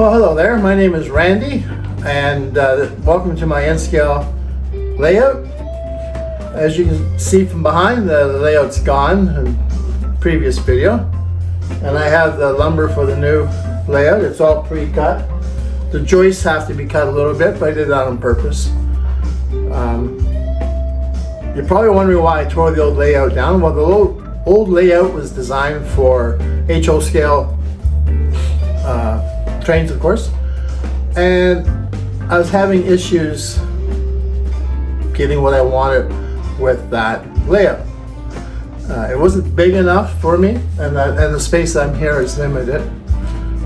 Well, hello there. My name is Randy, and welcome to my N-scale layout. As you can see from behind, the layout's gone in the previous video, and I have the lumber for the new layout. It's all pre-cut. The joists have to be cut a little bit, but I did that on purpose. You're probably wondering why I tore the old layout down. Well, the old layout was designed for HO scale trains, of course, and I was having issues getting what I wanted with that layout. It wasn't big enough for me, and the space I'm here is limited,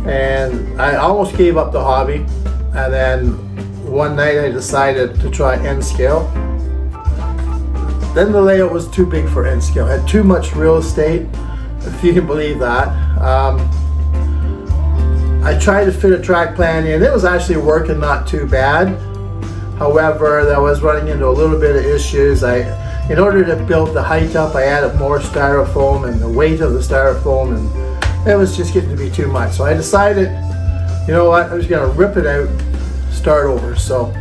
and I almost gave up the hobby. And then one night I decided to try N-scale. Then the layout was too big for N-scale. It had too much real estate, if you can believe that. I tried to fit a track plan in. It was actually working not too bad. However, I was running into a little bit of issues. In order to build the height up, I added more styrofoam and the weight of the styrofoam, and it was just getting to be too much. So I decided, you know what, I was gonna rip it out, start over. So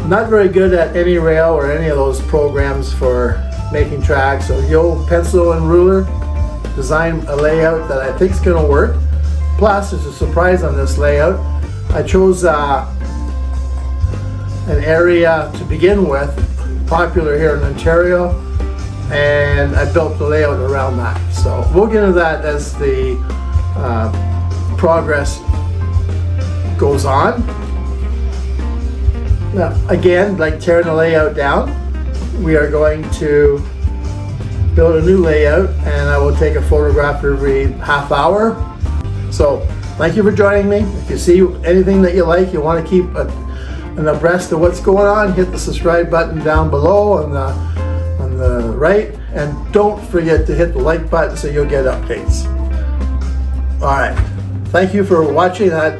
not very good at any rail or any of those programs for making tracks. So the old pencil and ruler, design a layout that I think is gonna work. Plus, there's a surprise on this layout. I chose an area to begin with, popular here in Ontario, and I built the layout around that. So we'll get into that as the progress goes on. Now, again, like tearing the layout down, we are going to build a new layout, and I will take a photograph every half hour. So thank you for joining me. If you see anything that you like, you want to keep an abreast of what's going on, hit the subscribe button down below on the right, and don't forget to hit the like button so you'll get updates. All right, thank you for watching that